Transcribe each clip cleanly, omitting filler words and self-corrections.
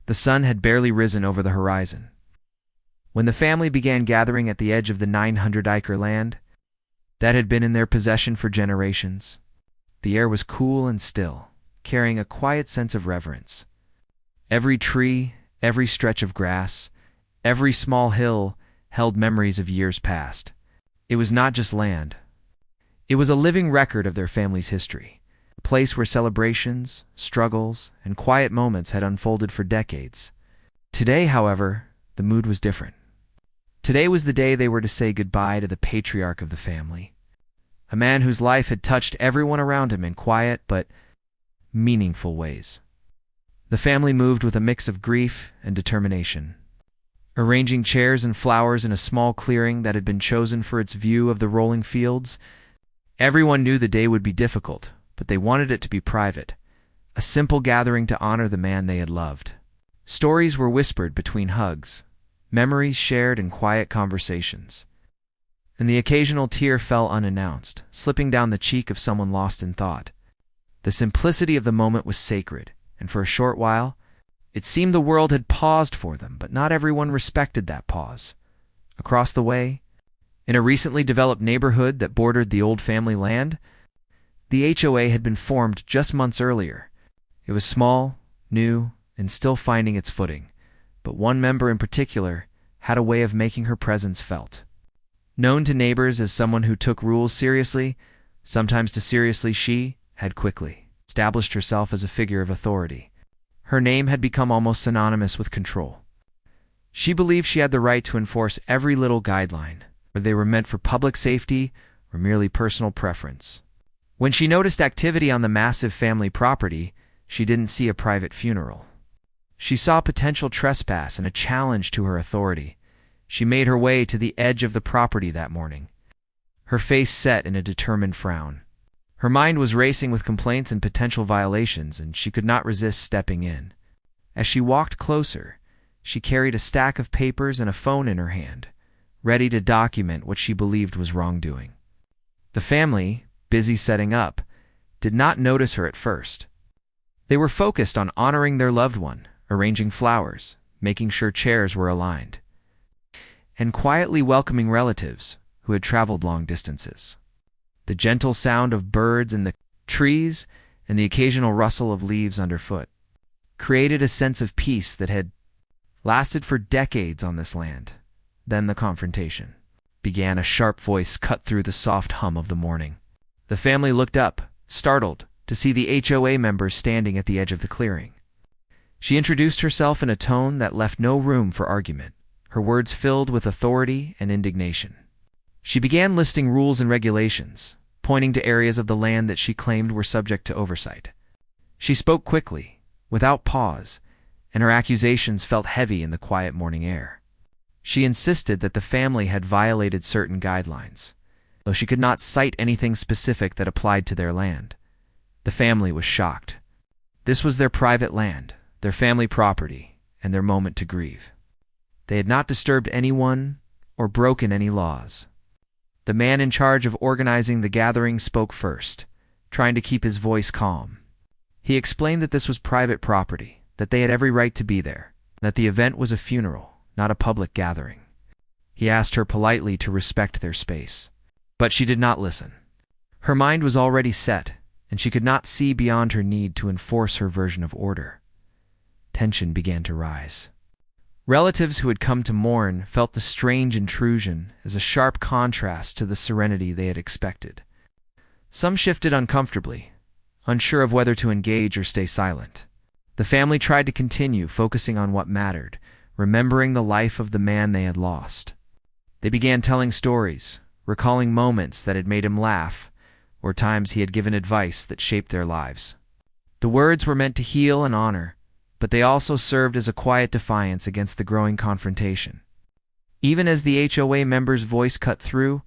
The sun had barely risen over the horizon when the family began gathering at the edge of the 900-acre land that had been in their possession for generations. The air was cool and still, carrying a quiet sense of reverence. Every tree, every stretch of grass, every small hill held memories of years past. It was not just land. It was a living record of their family's history, a place where celebrations, struggles, and quiet moments had unfolded for decades. Today, however, the mood was different. Today was the day they were to say goodbye to the patriarch of the family, a man whose life had touched everyone around him in quiet but meaningful ways. The family moved with a mix of grief and determination, arranging chairs and flowers in a small clearing that had been chosen for its view of the rolling fields. Everyone knew the day would be difficult, but they wanted it to be private, a simple gathering to honor the man they had loved. Stories were whispered between hugs, memories shared in quiet conversations, and the occasional tear fell unannounced, slipping down the cheek of someone lost in thought. The simplicity of the moment was sacred, and for a short while, it seemed the world had paused for them, but not everyone respected that pause. Across the way, in a recently developed neighborhood that bordered the old family land, the HOA had been formed just months earlier. It was small, new, and still finding its footing, but one member in particular had a way of making her presence felt. Known to neighbors as someone who took rules seriously, sometimes too seriously, she had quickly established herself as a figure of authority. Her name had become almost synonymous with control. She believed she had the right to enforce every little guideline, whether they were meant for public safety or merely personal preference. When she noticed activity on the massive family property, she didn't see a private funeral. She saw potential trespass and a challenge to her authority. She made her way to the edge of the property that morning, her face set in a determined frown. Her mind was racing with complaints and potential violations, and she could not resist stepping in. As she walked closer, she carried a stack of papers and a phone in her hand, ready to document what she believed was wrongdoing. The family, busy setting up, did not notice her at first. They were focused on honoring their loved one, arranging flowers, making sure chairs were aligned, and quietly welcoming relatives who had traveled long distances. The gentle sound of birds in the trees and the occasional rustle of leaves underfoot created a sense of peace that had lasted for decades on this land. Then the confrontation began. A sharp voice cut through the soft hum of the morning. The family looked up, startled, to see the HOA member standing at the edge of the clearing. She introduced herself in a tone that left no room for argument, her words filled with authority and indignation. She began listing rules and regulations, pointing to areas of the land that she claimed were subject to oversight. She spoke quickly, without pause, and her accusations felt heavy in the quiet morning air. She insisted that the family had violated certain guidelines, though she could not cite anything specific that applied to their land. The family was shocked. This was their private land, their family property, and their moment to grieve. They had not disturbed anyone or broken any laws. The man in charge of organizing the gathering spoke first, trying to keep his voice calm. He explained that this was private property, that they had every right to be there, that the event was a funeral, not a public gathering. He asked her politely to respect their space, but she did not listen. Her mind was already set, and she could not see beyond her need to enforce her version of order. Tension began to rise. Relatives who had come to mourn felt the strange intrusion as a sharp contrast to the serenity they had expected. Some shifted uncomfortably, unsure of whether to engage or stay silent. The family tried to continue, focusing on what mattered, remembering the life of the man they had lost. They began telling stories, recalling moments that had made him laugh, or times he had given advice that shaped their lives. The words were meant to heal and honor, but they also served as a quiet defiance against the growing confrontation. Even as the HOA member's voice cut through,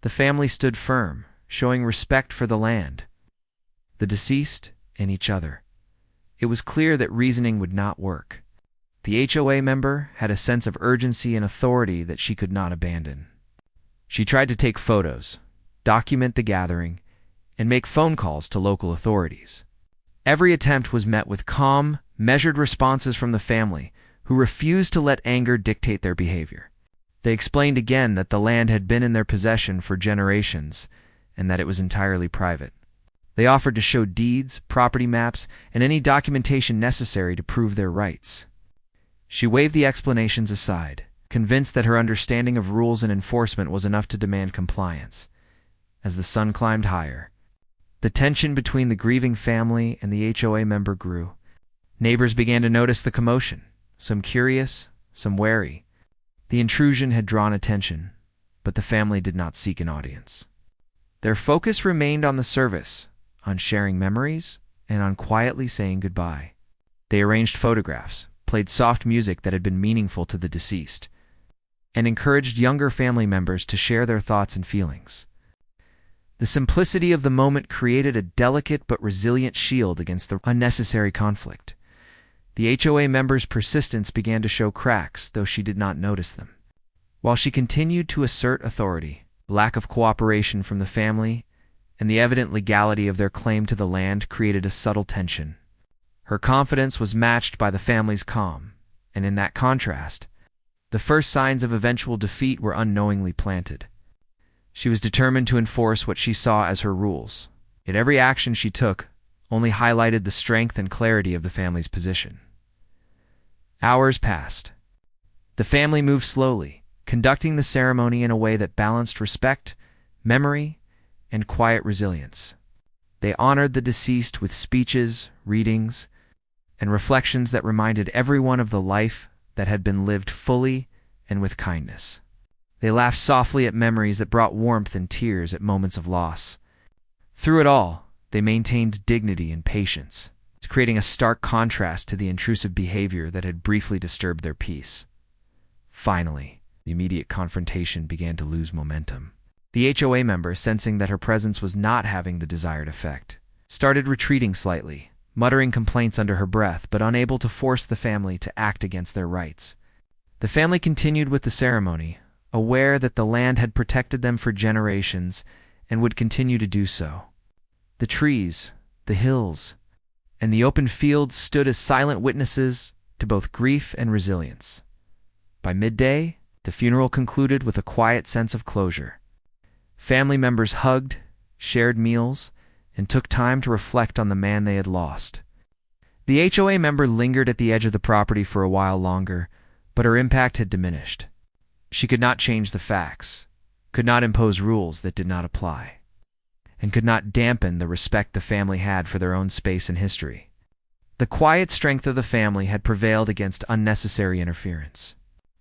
the family stood firm, showing respect for the land, the deceased, and each other. It was clear that reasoning would not work. The HOA member had a sense of urgency and authority that she could not abandon. She tried to take photos, document the gathering, and make phone calls to local authorities. Every attempt was met with calm, measured responses from the family, who refused to let anger dictate their behavior. They explained again that the land had been in their possession for generations and that it was entirely private. They offered to show deeds, property maps, and any documentation necessary to prove their rights. She waved the explanations aside, convinced that her understanding of rules and enforcement was enough to demand compliance. As the sun climbed higher, the tension between the grieving family and the HOA member grew. Neighbors began to notice the commotion, some curious, some wary. The intrusion had drawn attention, but the family did not seek an audience. Their focus remained on the service, on sharing memories, and on quietly saying goodbye. They arranged photographs, played soft music that had been meaningful to the deceased, and encouraged younger family members to share their thoughts and feelings. The simplicity of the moment created a delicate but resilient shield against the unnecessary conflict. The HOA member's persistence began to show cracks, though she did not notice them. While she continued to assert authority, lack of cooperation from the family and the evident legality of their claim to the land created a subtle tension. Her confidence was matched by the family's calm, and in that contrast, the first signs of eventual defeat were unknowingly planted. She was determined to enforce what she saw as her rules, yet every action she took only highlighted the strength and clarity of the family's position. Hours passed. The family moved slowly, conducting the ceremony in a way that balanced respect, memory, and quiet resilience. They honored the deceased with speeches, readings, and reflections that reminded everyone of the life that had been lived fully and with kindness. They laughed softly at memories that brought warmth and tears at moments of loss. Through it all, they maintained dignity and patience, creating a stark contrast to the intrusive behavior that had briefly disturbed their peace. Finally, the immediate confrontation began to lose momentum. The HOA member, sensing that her presence was not having the desired effect, started retreating slightly, muttering complaints under her breath, but unable to force the family to act against their rights. The family continued with the ceremony, aware that the land had protected them for generations and would continue to do so. The trees, the hills, and the open fields stood as silent witnesses to both grief and resilience. By midday, the funeral concluded with a quiet sense of closure. Family members hugged, shared meals, and took time to reflect on the man they had lost. The HOA member lingered at the edge of the property for a while longer, but her impact had diminished. She could not change the facts, could not impose rules that did not apply, and could not dampen the respect the family had for their own space and history. The quiet strength of the family had prevailed against unnecessary interference,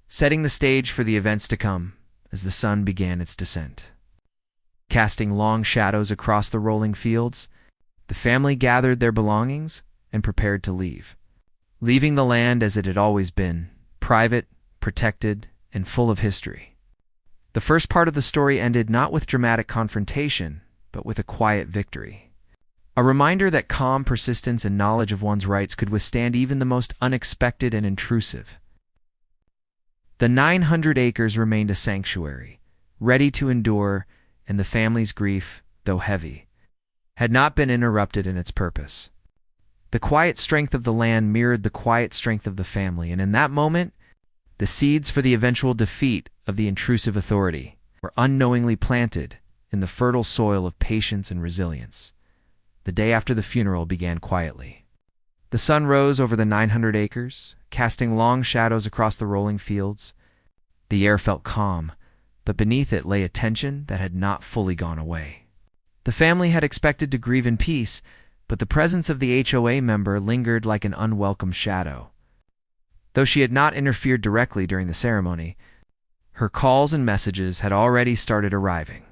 setting the stage for the events to come as the sun began its descent. Casting long shadows across the rolling fields, the family gathered their belongings and prepared to leave, leaving the land as it had always been, private, protected, and full of history. The first part of the story ended not with dramatic confrontation, but with a quiet victory. A reminder that calm persistence and knowledge of one's rights could withstand even the most unexpected and intrusive. The 900 acres remained a sanctuary, ready to endure, and the family's grief, though heavy, had not been interrupted in its purpose. The quiet strength of the land mirrored the quiet strength of the family, and in that moment, the seeds for the eventual defeat of the intrusive authority were unknowingly planted in the fertile soil of patience and resilience. The day after the funeral began quietly. The sun rose over the 900 acres, casting long shadows across the rolling fields. The air felt calm, but beneath it lay a tension that had not fully gone away. The family had expected to grieve in peace, but the presence of the HOA member lingered like an unwelcome shadow. Though she had not interfered directly during the ceremony, her calls and messages had already started arriving,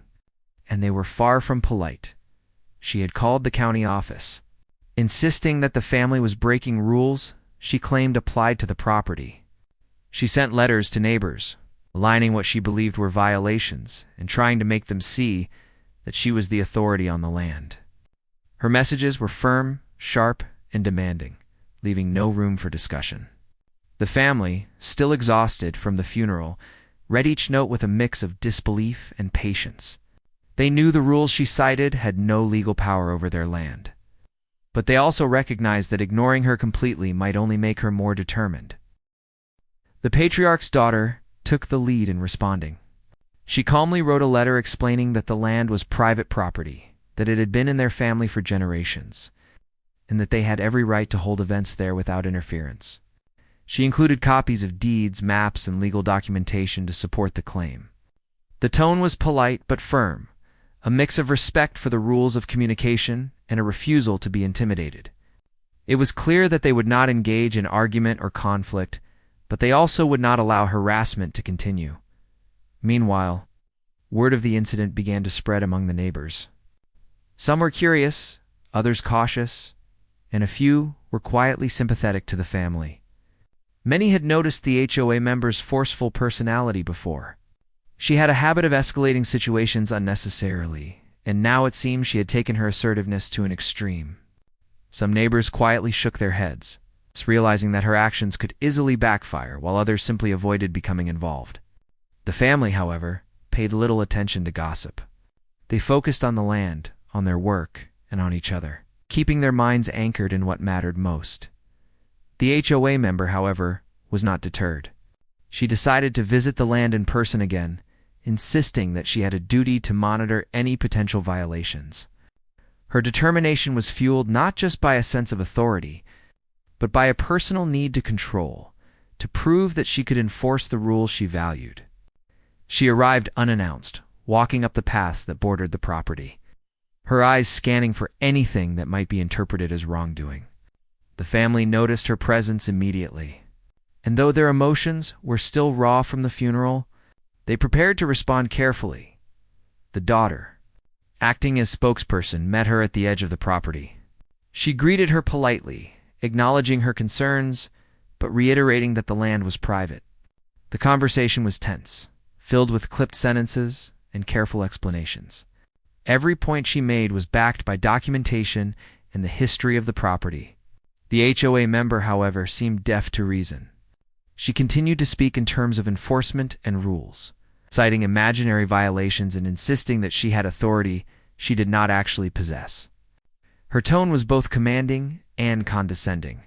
and they were far from polite. She had called the county office, insisting that the family was breaking rules she claimed applied to the property. She sent letters to neighbors, aligning what she believed were violations and trying to make them see that she was the authority on the land. Her messages were firm, sharp, and demanding, leaving no room for discussion. The family, still exhausted from the funeral, read each note with a mix of disbelief and patience. They knew the rules she cited had no legal power over their land. but they also recognized that ignoring her completely might only make her more determined. The patriarch's daughter took the lead in responding. She calmly wrote a letter explaining that the land was private property, that it had been in their family for generations, and that they had every right to hold events there without interference. She included copies of deeds, maps, and legal documentation to support the claim. The tone was polite but firm, a mix of respect for the rules of communication and a refusal to be intimidated. It was clear that they would not engage in argument or conflict, but they also would not allow harassment to continue. Meanwhile, word of the incident began to spread among the neighbors. Some were curious, others cautious, and a few were quietly sympathetic to the family. Many had noticed the HOA member's forceful personality before. She had a habit of escalating situations unnecessarily, and now it seemed she had taken her assertiveness to an extreme. Some neighbors quietly shook their heads, realizing that her actions could easily backfire, while others simply avoided becoming involved. The family, however, paid little attention to gossip. They focused on the land, on their work, and on each other, keeping their minds anchored in what mattered most. The HOA member, however, was not deterred. She decided to visit the land in person again, insisting that she had a duty to monitor any potential violations. Her determination was fueled not just by a sense of authority, but by a personal need to control, to prove that she could enforce the rules she valued. She arrived unannounced, walking up the paths that bordered the property, her eyes scanning for anything that might be interpreted as wrongdoing. The family noticed her presence immediately, and though their emotions were still raw from the funeral, they prepared to respond carefully. The daughter, acting as spokesperson, met her at the edge of the property. She greeted her politely, acknowledging her concerns, but reiterating that the land was private. The conversation was tense, filled with clipped sentences and careful explanations. Every point she made was backed by documentation and the history of the property. The HOA member, however, seemed deaf to reason. She continued to speak in terms of enforcement and rules, citing imaginary violations and insisting that she had authority she did not actually possess. Her tone was both commanding and condescending,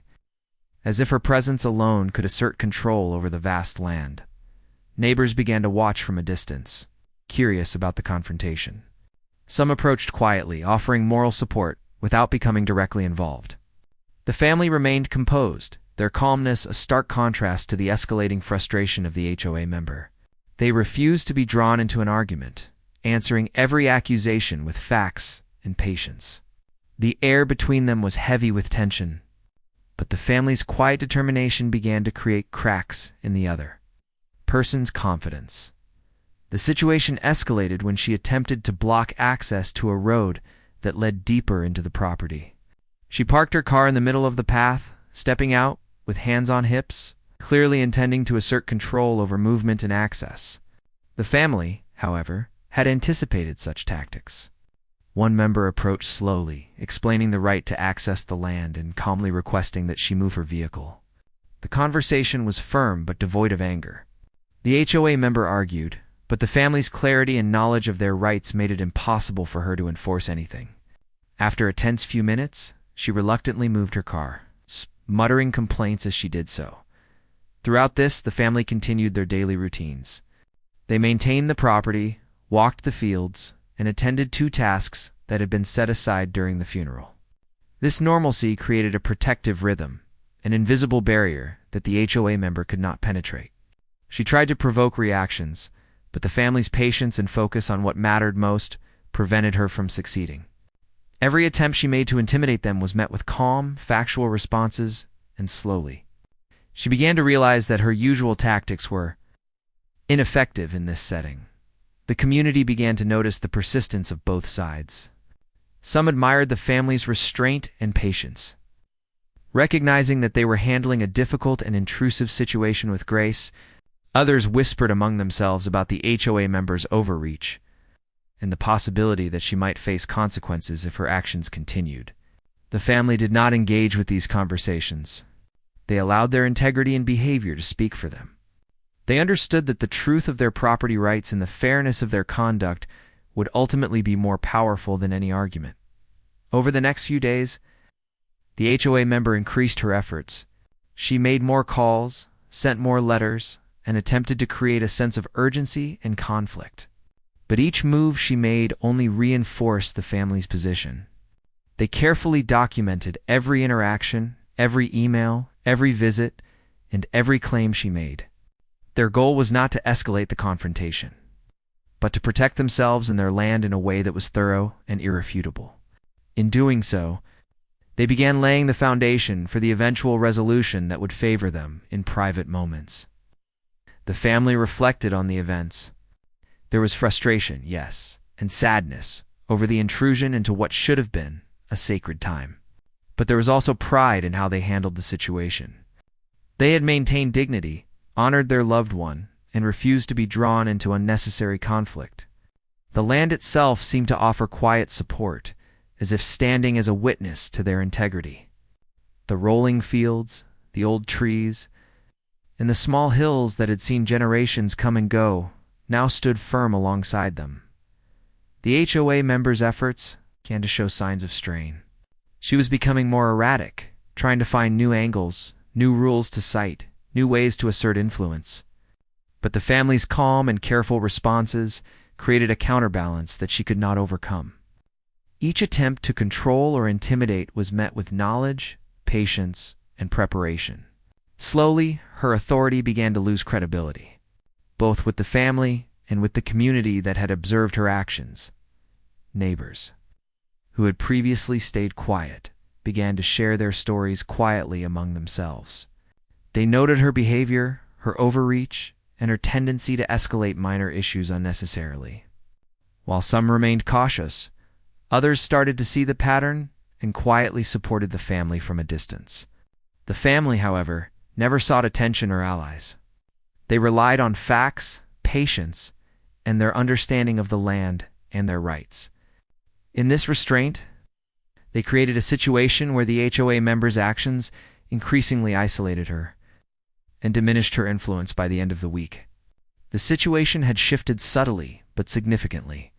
as if her presence alone could assert control over the vast land. Neighbors began to watch from a distance, curious about the confrontation. Some approached quietly, offering moral support without becoming directly involved. The family remained composed, their calmness a stark contrast to the escalating frustration of the HOA member. They refused to be drawn into an argument, answering every accusation with facts and patience. The air between them was heavy with tension, but the family's quiet determination began to create cracks in the other person's confidence. The situation escalated when she attempted to block access to a road that led deeper into the property. She parked her car in the middle of the path, stepping out with hands on hips, clearly intending to assert control over movement and access. The family, however, had anticipated such tactics. One member approached slowly, explaining the right to access the land and calmly requesting that she move her vehicle. The conversation was firm but devoid of anger. The HOA member argued, but the family's clarity and knowledge of their rights made it impossible for her to enforce anything. After a tense few minutes, she reluctantly moved her car, muttering complaints as she did so. Throughout this, the family continued their daily routines. They maintained the property, walked the fields, and attended 2 tasks that had been set aside during the funeral. This normalcy created a protective rhythm, an invisible barrier that the HOA member could not penetrate. She tried to provoke reactions, but the family's patience and focus on what mattered most prevented her from succeeding. Every attempt she made to intimidate them was met with calm, factual responses, and slowly. She began to realize that her usual tactics were ineffective in this setting. The community began to notice the persistence of both sides. Some admired the family's restraint and patience. Recognizing that they were handling a difficult and intrusive situation with grace, others whispered among themselves about the HOA member's overreach and the possibility that she might face consequences if her actions continued. The family did not engage with these conversations. They allowed their integrity and behavior to speak for them. They understood that the truth of their property rights and the fairness of their conduct would ultimately be more powerful than any argument. Over the next few days, The HOA member increased her efforts. She made more calls, sent more letters, and attempted to create a sense of urgency and conflict. But each move she made only reinforced the family's position. They carefully documented every interaction, every email, every visit, and every claim she made. Their goal was not to escalate the confrontation, but to protect themselves and their land in a way that was thorough and irrefutable. In doing so, they began laying the foundation for the eventual resolution that would favor them in private moments. The family reflected on the events. There was frustration, yes, and sadness over the intrusion into what should have been a sacred time. But there was also pride in how they handled the situation. They had maintained dignity, honored their loved one, and refused to be drawn into unnecessary conflict. The land itself seemed to offer quiet support, as if standing as a witness to their integrity. The rolling fields, the old trees, and the small hills that had seen generations come and go now stood firm alongside them. The HOA member's efforts began to show signs of strain. She was becoming more erratic, trying to find new angles, new rules to cite, new ways to assert influence. But the family's calm and careful responses created a counterbalance that she could not overcome. Each attempt to control or intimidate was met with knowledge, patience, and preparation. Slowly, her authority began to lose credibility, both with the family and with the community that had observed her actions. Neighbors, who had previously stayed quiet, began to share their stories quietly among themselves. They noted her behavior, her overreach, and her tendency to escalate minor issues unnecessarily. While some remained cautious, others started to see the pattern and quietly supported the family from a distance. The family, however, never sought attention or allies. They relied on facts, patience, and their understanding of the land and their rights. In this restraint, they created a situation where the HOA member's actions increasingly isolated her and diminished her influence by the end of the week. The situation had shifted subtly but significantly.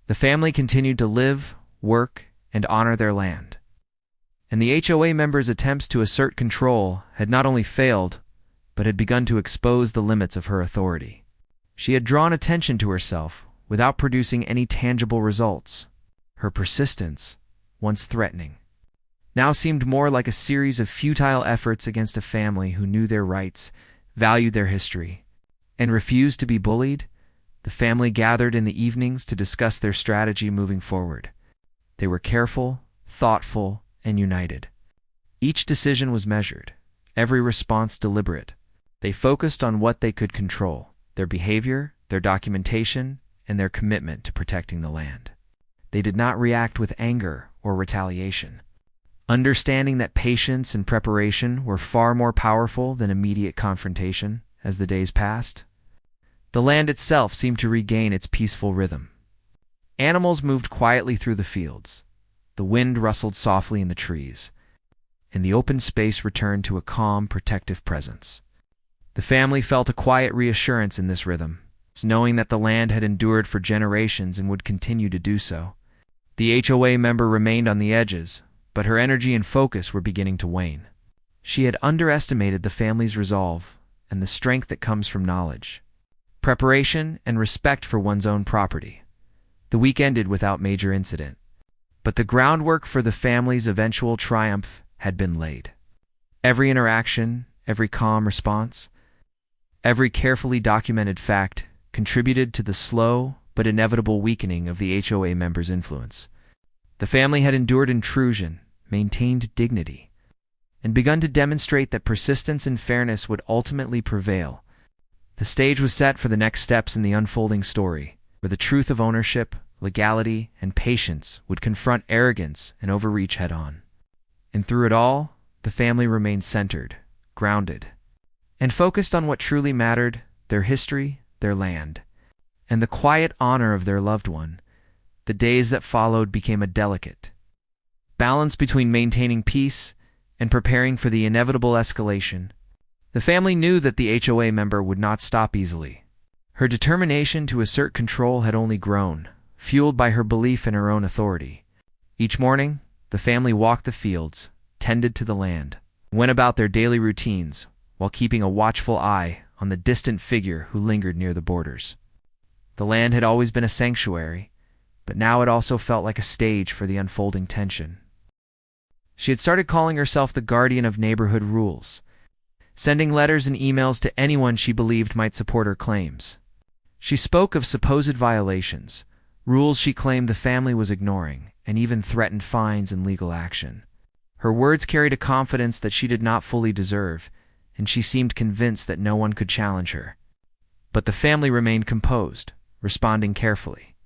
The family continued to live, work, and honor their land. And the HOA member's attempts to assert control had not only failed, but had begun to expose the limits of her authority. She had drawn attention to herself without producing any tangible results. Her persistence, once threatening, now seemed more like a series of futile efforts against a family who knew their rights, valued their history, and refused to be bullied. The family gathered in the evenings to discuss their strategy moving forward. They were careful, thoughtful, and united. Each decision was measured, every response deliberate. They focused on what they could control: their behavior, their documentation, and their commitment to protecting the land. They did not react with anger or retaliation, understanding that patience and preparation were far more powerful than immediate confrontation. As the days passed, the land itself seemed to regain its peaceful rhythm. Animals moved quietly through the fields. The wind rustled softly in the trees, and the open space returned to a calm, protective presence. The family felt a quiet reassurance in this rhythm, knowing that the land had endured for generations and would continue to do so. The HOA member remained on the edges, but her energy and focus were beginning to wane. She had underestimated the family's resolve and the strength that comes from knowledge, preparation, and respect for one's own property. The week ended without major incident, but the groundwork for the family's eventual triumph had been laid. Every interaction, every calm response, every carefully documented fact contributed to the slow but inevitable weakening of the HOA member's influence. The family had endured intrusion, maintained dignity, and begun to demonstrate that persistence and fairness would ultimately prevail. The stage was set for the next steps in the unfolding story, where the truth of ownership, legality, and patience would confront arrogance and overreach head-on. And through it all, the family remained centered, grounded, and focused on what truly mattered: their history, their land, and the quiet honor of their loved one. The days that followed became a delicate balance between maintaining peace and preparing for the inevitable escalation. The family knew that the HOA member would not stop easily. Her determination to assert control had only grown, fueled by her belief in her own authority. Each morning, the family walked the fields, tended to the land, went about their daily routines while keeping a watchful eye on the distant figure who lingered near the borders. The land had always been a sanctuary, but now it also felt like a stage for the unfolding tension. She had started calling herself the guardian of neighborhood rules, sending letters and emails to anyone she believed might support her claims. She spoke of supposed violations, rules she claimed the family was ignoring, and even threatened fines and legal action. Her words carried a confidence that she did not fully deserve, and she seemed convinced that no one could challenge her. But the family remained composed, responding carefully,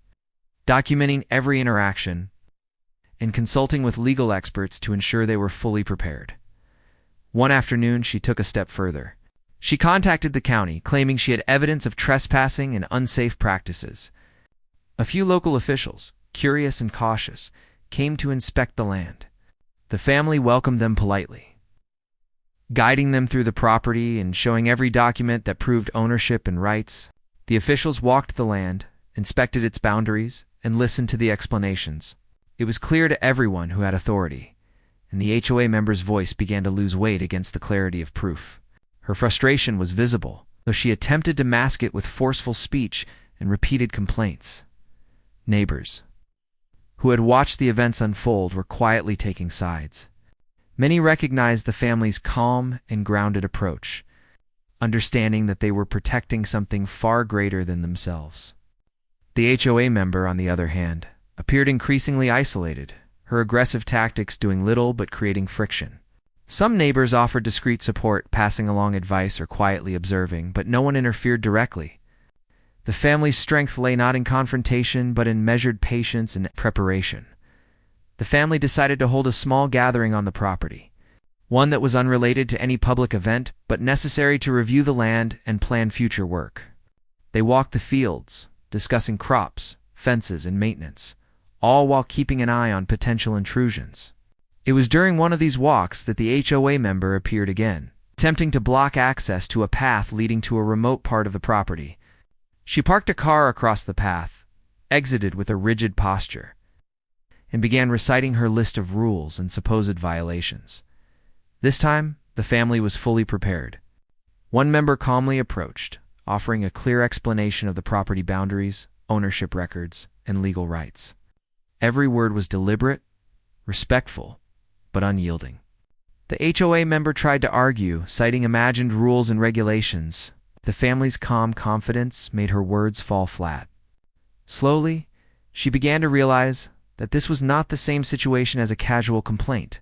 documenting every interaction, and consulting with legal experts to ensure they were fully prepared. One afternoon, she took a step further. She contacted the county, claiming she had evidence of trespassing and unsafe practices. A few local officials, curious and cautious, came to inspect the land. The family welcomed them politely, guiding them through the property and showing every document that proved ownership and rights. The officials walked the land, inspected its boundaries, and listened to the explanations. It was clear to everyone who had authority, and the HOA member's voice began to lose weight against the clarity of proof. Her frustration was visible, though she attempted to mask it with forceful speech and repeated complaints. Neighbors, who had watched the events unfold, were quietly taking sides. Many recognized the family's calm and grounded approach, understanding that they were protecting something far greater than themselves. The HOA member, on the other hand, appeared increasingly isolated, her aggressive tactics doing little but creating friction. Some neighbors offered discreet support, passing along advice or quietly observing, but no one interfered directly. The family's strength lay not in confrontation, but in measured patience and preparation. The family decided to hold a small gathering on the property, one that was unrelated to any public event, but necessary to review the land and plan future work. They walked the fields, discussing crops, fences, and maintenance, all while keeping an eye on potential intrusions. It was during one of these walks that the HOA member appeared again, attempting to block access to a path leading to a remote part of the property. She parked a car across the path, exited with a rigid posture, and began reciting her list of rules and supposed violations. This time, the family was fully prepared. One member calmly approached, offering a clear explanation of the property boundaries, ownership records, and legal rights. Every word was deliberate, respectful, but unyielding. The HOA member tried to argue, citing imagined rules and regulations. The family's calm confidence made her words fall flat. Slowly, she began to realize that this was not the same situation as a casual complaint.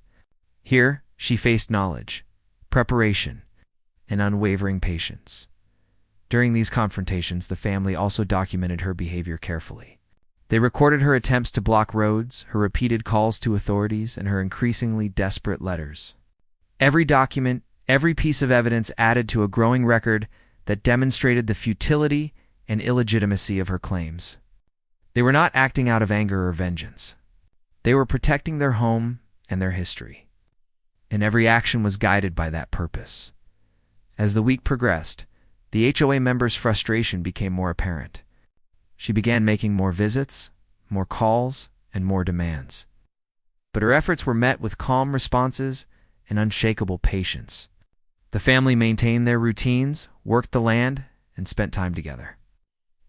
Here, she faced knowledge, preparation, and unwavering patience. During these confrontations, the family also documented her behavior carefully. They recorded her attempts to block roads, her repeated calls to authorities, and her increasingly desperate letters. Every document, every piece of evidence added to a growing record that demonstrated the futility and illegitimacy of her claims. They were not acting out of anger or vengeance. They were protecting their home and their history, and every action was guided by that purpose. As the week progressed, the HOA member's frustration became more apparent. She began making more visits, more calls, and more demands. But her efforts were met with calm responses and unshakable patience. The family maintained their routines, worked the land, and spent time together,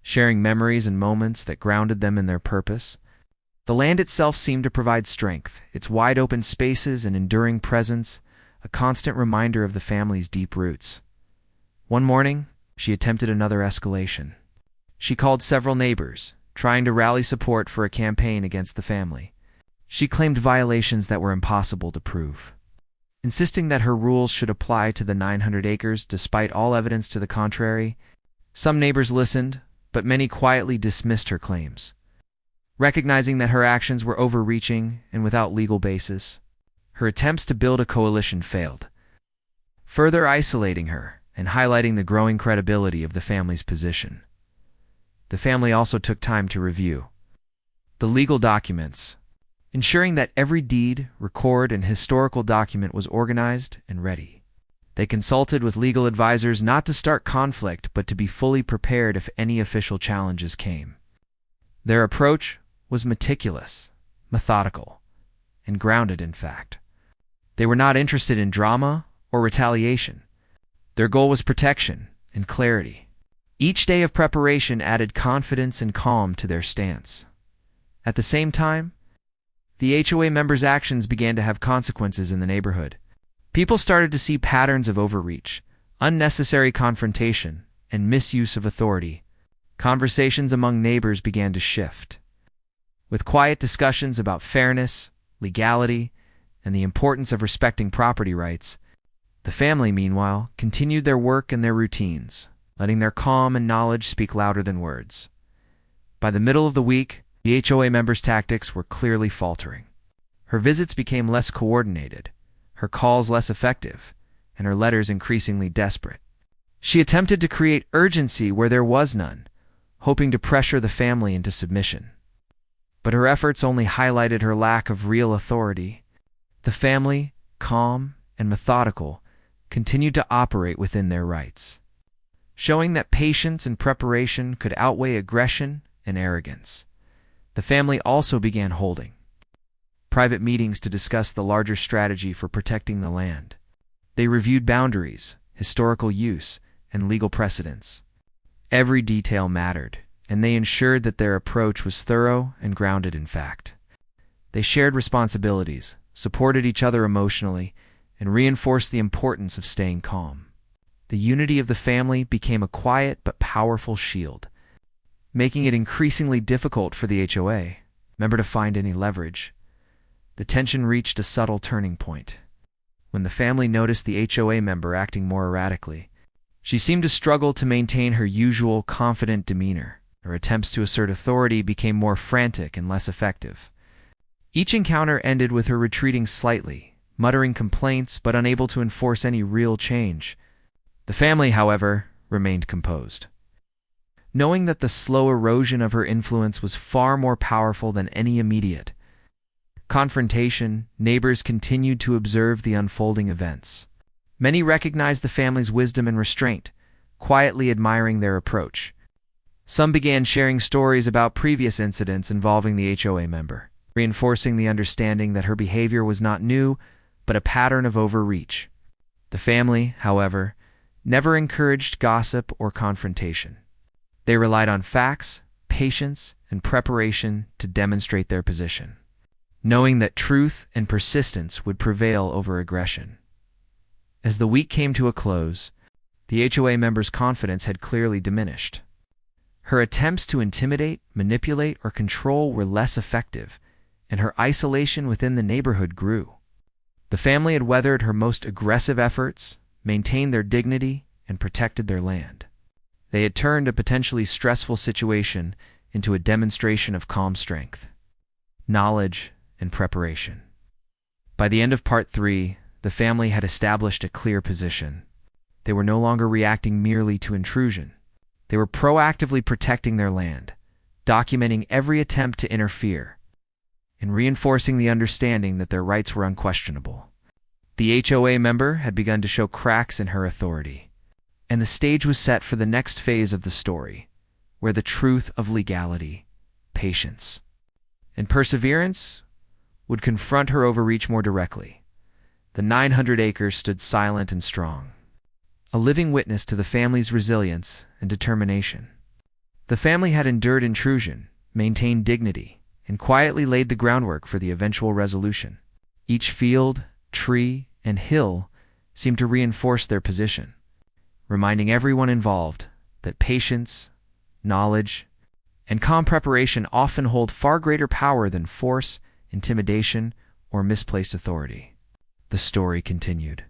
sharing memories and moments that grounded them in their purpose. The land itself seemed to provide strength, its wide-open spaces and enduring presence, a constant reminder of the family's deep roots. One morning, she attempted another escalation. She called several neighbors, trying to rally support for a campaign against the family. She claimed violations that were impossible to prove, insisting that her rules should apply to the 900 acres despite all evidence to the contrary. Some neighbors listened, but many quietly dismissed her claims, recognizing that her actions were overreaching and without legal basis. Her attempts to build a coalition failed, further isolating her and highlighting the growing credibility of the family's position. The family also took time to review the legal documents, ensuring that every deed, record, and historical document was organized and ready. They consulted with legal advisors not to start conflict, but to be fully prepared if any official challenges came. Their approach was meticulous, methodical, and grounded in fact. They were not interested in drama or retaliation. Their goal was protection and clarity. Each day of preparation added confidence and calm to their stance. At the same time, the HOA members' actions began to have consequences in the neighborhood. People started to see patterns of overreach, unnecessary confrontation, and misuse of authority. Conversations among neighbors began to shift, with quiet discussions about fairness, legality, and the importance of respecting property rights. The family, meanwhile, continued their work and their routines, letting their calm and knowledge speak louder than words. By the middle of the week, the HOA member's tactics were clearly faltering. Her visits became less coordinated, her calls less effective, and her letters increasingly desperate. She attempted to create urgency where there was none, hoping to pressure the family into submission. But her efforts only highlighted her lack of real authority. The family, calm and methodical, continued to operate within their rights, showing that patience and preparation could outweigh aggression and arrogance. The family also began holding private meetings to discuss the larger strategy for protecting the land. They reviewed boundaries, historical use, and legal precedents. Every detail mattered, and they ensured that their approach was thorough and grounded in fact. They shared responsibilities, supported each other emotionally, and reinforced the importance of staying calm. The unity of the family became a quiet but powerful shield, making it increasingly difficult for the HOA member to find any leverage. The tension reached a subtle turning point. When the family noticed the HOA member acting more erratically, she seemed to struggle to maintain her usual confident demeanor. Her attempts to assert authority became more frantic and less effective. Each encounter ended with her retreating slightly, muttering complaints but unable to enforce any real change. The family, however, remained composed, knowing that the slow erosion of her influence was far more powerful than any immediate confrontation. Neighbors continued to observe the unfolding events. Many recognized the family's wisdom and restraint, quietly admiring their approach. Some began sharing stories about previous incidents involving the HOA member, reinforcing the understanding that her behavior was not new, but a pattern of overreach. The family, however, never encouraged gossip or confrontation. They relied on facts, patience, and preparation to demonstrate their position, knowing that truth and persistence would prevail over aggression. As the week came to a close, the HOA member's confidence had clearly diminished. Her attempts to intimidate, manipulate, or control were less effective, and her isolation within the neighborhood grew. The family had weathered her most aggressive efforts, maintained their dignity, and protected their land. They had turned a potentially stressful situation into a demonstration of calm strength, knowledge, and preparation. By the end of Part 3, the family had established a clear position. They were no longer reacting merely to intrusion. They were proactively protecting their land, documenting every attempt to interfere, and reinforcing the understanding that their rights were unquestionable. The HOA member had begun to show cracks in her authority, and the stage was set for the next phase of the story, where the truth of legality, patience, and perseverance would confront her overreach more directly. The 900 acres stood silent and strong, a living witness to the family's resilience and determination. The family had endured intrusion, maintained dignity, and quietly laid the groundwork for the eventual resolution. Each field, tree, and hill seemed to reinforce their position, reminding everyone involved that patience, knowledge, and calm preparation often hold far greater power than force, intimidation, or misplaced authority. The story continued,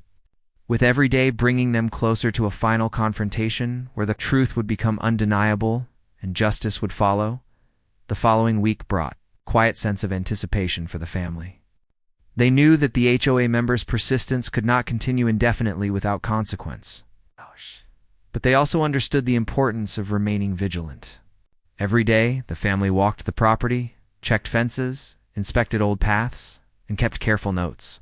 with every day bringing them closer to a final confrontation where the truth would become undeniable and justice would follow. The following week brought a quiet sense of anticipation for the family. They knew that the HOA members' persistence could not continue indefinitely without consequence. But they also understood the importance of remaining vigilant. Every day, the family walked the property, checked fences, inspected old paths, and kept careful notes.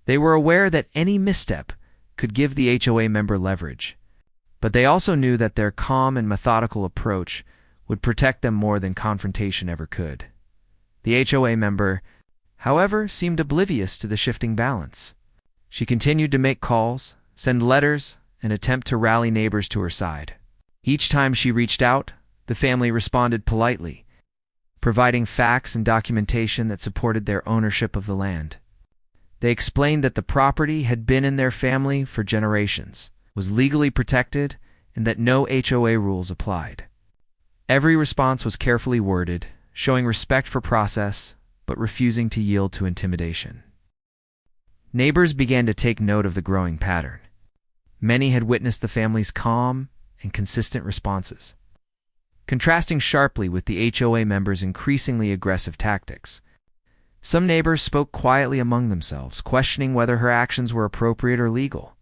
They were aware that any misstep could give the HOA member leverage, but they also knew that their calm and methodical approach would protect them more than confrontation ever could. The HOA member, however, seemed oblivious to the shifting balance. She continued to make calls, send letters, and attempt to rally neighbors to her side. Each time she reached out, the family responded politely, providing facts and documentation that supported their ownership of the land. They explained that the property had been in their family for generations, was legally protected, and that no HOA rules applied. Every response was carefully worded, showing respect for process, but refusing to yield to intimidation. Neighbors began to take note of the growing pattern. Many had witnessed the family's calm and consistent responses, contrasting sharply with the HOA members' increasingly aggressive tactics. Some neighbors spoke quietly among themselves, questioning whether her actions were appropriate or legal.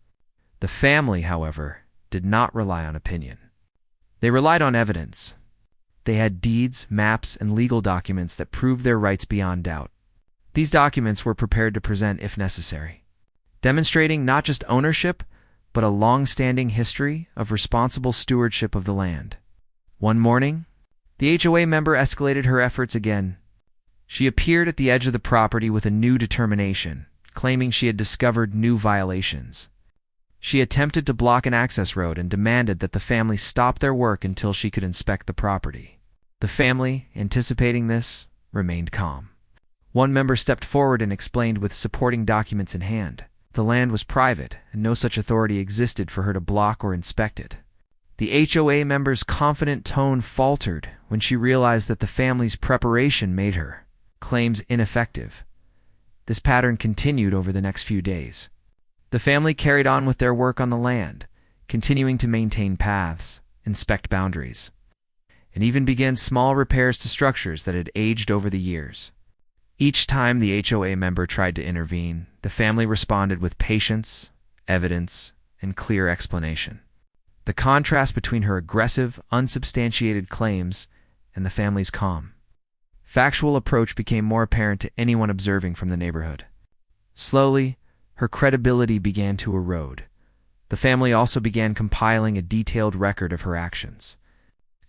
The family, however, did not rely on opinion. They relied on evidence. They had deeds, maps, and legal documents that proved their rights beyond doubt. These documents were prepared to present if necessary, demonstrating not just ownership, but a long-standing history of responsible stewardship of the land. One morning, the HOA member escalated her efforts again. She appeared at the edge of the property with a new determination, claiming she had discovered new violations. She attempted to block an access road and demanded that the family stop their work until she could inspect the property. The family, anticipating this, remained calm. One member stepped forward and explained with supporting documents in hand. The land was private, and no such authority existed for her to block or inspect it. The HOA member's confident tone faltered when she realized that the family's preparation made her claims ineffective. This pattern continued over the next few days. The family carried on with their work on the land, continuing to maintain paths, inspect boundaries, and even began small repairs to structures that had aged over the years. Each time the HOA member tried to intervene, the family responded with patience, evidence, and clear explanation. The contrast between her aggressive, unsubstantiated claims and the family's calm, factual approach became more apparent to anyone observing from the neighborhood. Slowly, her credibility began to erode. The family also began compiling a detailed record of her actions.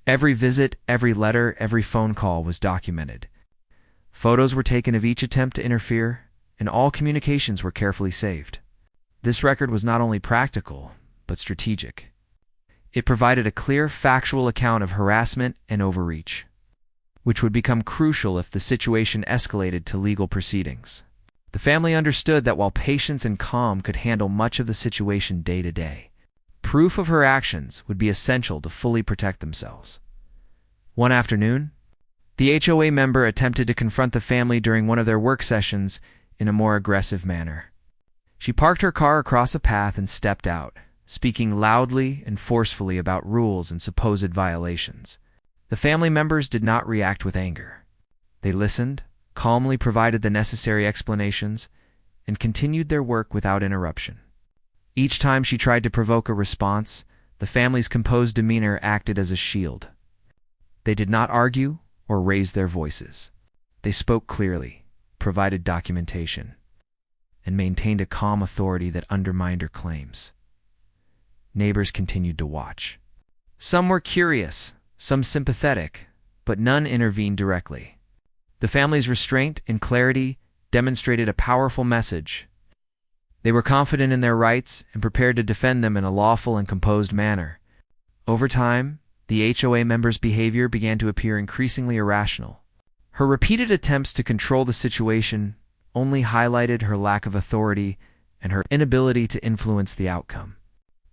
Every visit, every letter, every phone call was documented. Photos were taken of each attempt to interfere, and all communications were carefully saved. This record was not only practical, but strategic. It provided a clear, factual account of harassment and overreach, which would become crucial if the situation escalated to legal proceedings. The family understood that while patience and calm could handle much of the situation day to day, proof of her actions would be essential to fully protect themselves. One afternoon, the HOA member attempted to confront the family during one of their work sessions in a more aggressive manner. She parked her car across a path and stepped out, speaking loudly and forcefully about rules and supposed violations. The family members did not react with anger. They listened, calmly provided the necessary explanations, and continued their work without interruption. Each time she tried to provoke a response, the family's composed demeanor acted as a shield. They did not argue or raise their voices. They spoke clearly, provided documentation, and maintained a calm authority that undermined her claims. Neighbors continued to watch. Some were curious, some sympathetic, but none intervened directly. The family's restraint and clarity demonstrated a powerful message. They were confident in their rights and prepared to defend them in a lawful and composed manner. Over time, the HOA member's behavior began to appear increasingly irrational. Her repeated attempts to control the situation only highlighted her lack of authority and her inability to influence the outcome.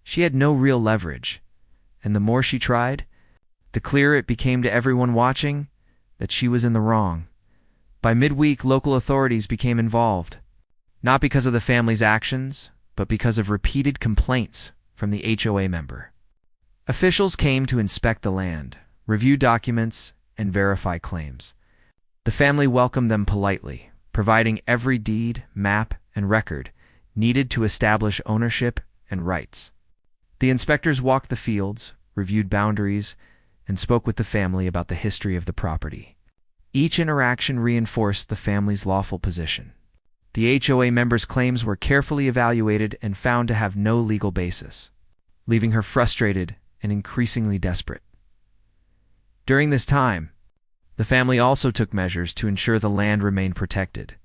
She had no real leverage, and the more she tried, the clearer it became to everyone watching that she was in the wrong. By midweek, local authorities became involved, not because of the family's actions, but because of repeated complaints from the HOA member. Officials came to inspect the land, review documents, and verify claims. The family welcomed them politely, providing every deed, map, and record needed to establish ownership and rights. The inspectors walked the fields, reviewed boundaries, and spoke with the family about the history of the property. Each interaction reinforced the family's lawful position. The HOA member's claims were carefully evaluated and found to have no legal basis, leaving her frustrated and increasingly desperate. During this time, the family also took measures to ensure the land remained protected.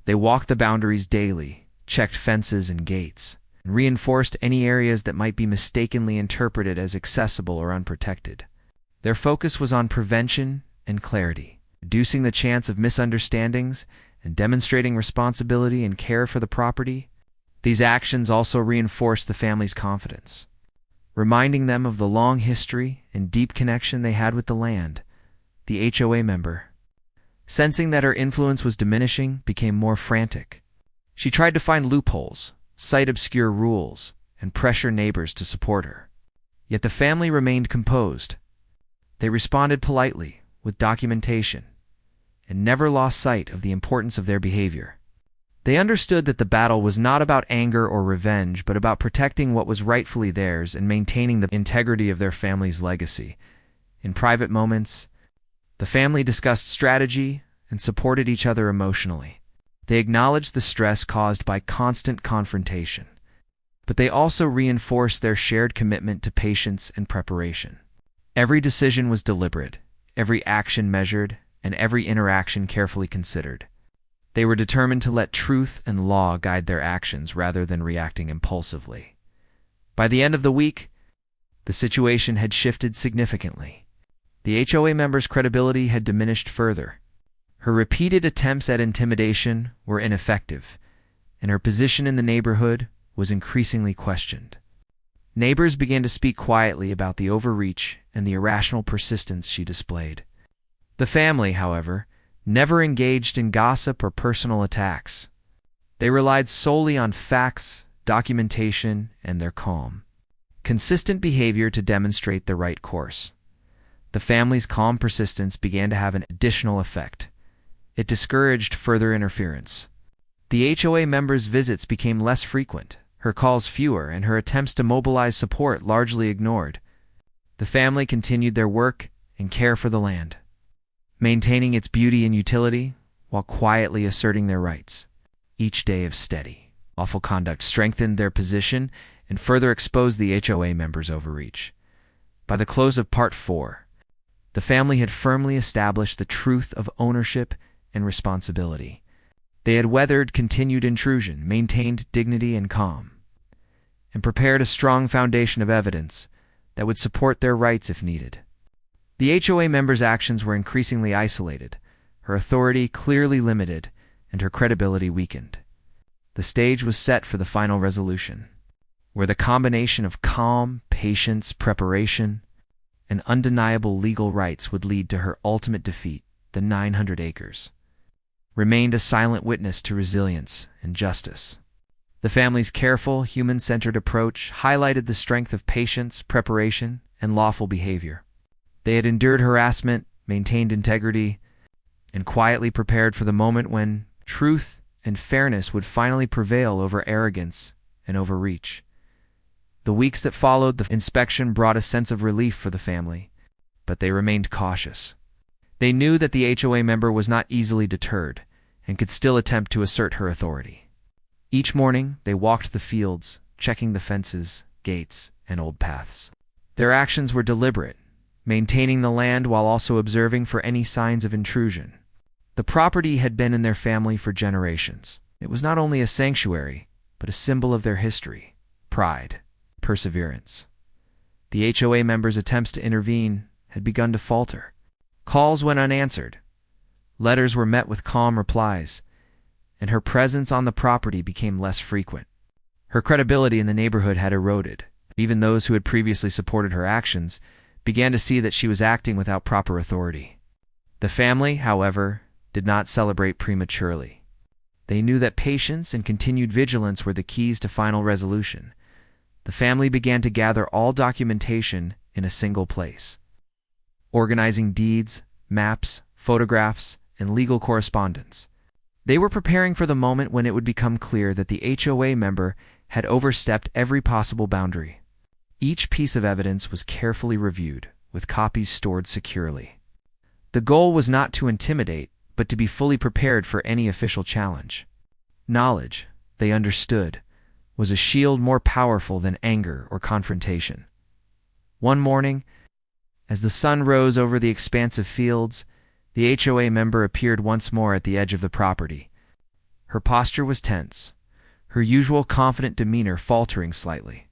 They walked the boundaries daily, checked fences and gates, and reinforced any areas that might be mistakenly interpreted as accessible or unprotected. Their focus was on prevention and clarity, reducing the chance of misunderstandings and demonstrating responsibility and care for the property. These actions also reinforced the family's confidence, reminding them of the long history and deep connection they had with the land. The HOA member, sensing that her influence was diminishing, became more frantic. She tried to find loopholes, cite obscure rules, and pressure neighbors to support her. Yet the family remained composed. They responded politely, with documentation, and never lost sight of the importance of their behavior. They understood that the battle was not about anger or revenge, but about protecting what was rightfully theirs and maintaining the integrity of their family's legacy. In private moments, the family discussed strategy and supported each other emotionally. They acknowledged the stress caused by constant confrontation, but they also reinforced their shared commitment to patience and preparation. Every decision was deliberate, every action measured, and every interaction carefully considered. They were determined to let truth and law guide their actions rather than reacting impulsively. By the end of the week, the situation had shifted significantly. The HOA member's credibility had diminished further. Her repeated attempts at intimidation were ineffective, and her position in the neighborhood was increasingly questioned. Neighbors began to speak quietly about the overreach and the irrational persistence she displayed. The family, however, never engaged in gossip or personal attacks. They relied solely on facts, documentation, and their calm, consistent behavior to demonstrate the right course. The family's calm persistence began to have an additional effect. It discouraged further interference. The HOA member's visits became less frequent, her calls fewer, and her attempts to mobilize support largely ignored. The family continued their work and care for the land, maintaining its beauty and utility while quietly asserting their rights. Each day of steady, lawful conduct strengthened their position and further exposed the HOA members' overreach. By the close of Part 4, the family had firmly established the truth of ownership and responsibility. They had weathered continued intrusion, maintained dignity and calm, and prepared a strong foundation of evidence that would support their rights if needed. The HOA member's actions were increasingly isolated, her authority clearly limited, and her credibility weakened. The stage was set for the final resolution, where the combination of calm, patience, preparation, and undeniable legal rights would lead to her ultimate defeat. The 900 acres remained a silent witness to resilience and justice. The family's careful, human-centered approach highlighted the strength of patience, preparation, and lawful behavior. They had endured harassment, maintained integrity, and quietly prepared for the moment when truth and fairness would finally prevail over arrogance and overreach. The weeks that followed the inspection brought a sense of relief for the family, but they remained cautious. They knew that the HOA member was not easily deterred and could still attempt to assert her authority. Each morning, they walked the fields, checking the fences, gates, and old paths. Their actions were deliberate, maintaining the land while also observing for any signs of intrusion. The property had been in their family for generations. It was not only a sanctuary, but a symbol of their history, pride, perseverance. The HOA members' attempts to intervene had begun to falter. Calls went unanswered. Letters were met with calm replies, and her presence on the property became less frequent. Her credibility in the neighborhood had eroded. Even those who had previously supported her actions began to see that she was acting without proper authority. The family, however, did not celebrate prematurely. They knew that patience and continued vigilance were the keys to final resolution. The family began to gather all documentation in a single place, organizing deeds, maps, photographs, and legal correspondence. They were preparing for the moment when it would become clear that the HOA member had overstepped every possible boundary. Each piece of evidence was carefully reviewed, with copies stored securely. The goal was not to intimidate, but to be fully prepared for any official challenge. Knowledge, they understood, was a shield more powerful than anger or confrontation. One morning, as the sun rose over the expansive fields, the HOA member appeared once more at the edge of the property. Her posture was tense, her usual confident demeanor faltering slightly.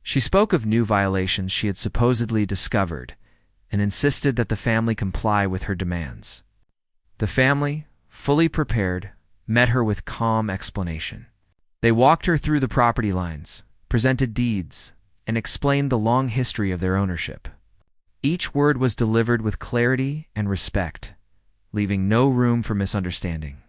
She spoke of new violations she had supposedly discovered and insisted that the family comply with her demands. The family, fully prepared, met her with calm explanation. They walked her through the property lines, presented deeds, and explained the long history of their ownership. Each word was delivered with clarity and respect, leaving no room for misunderstanding.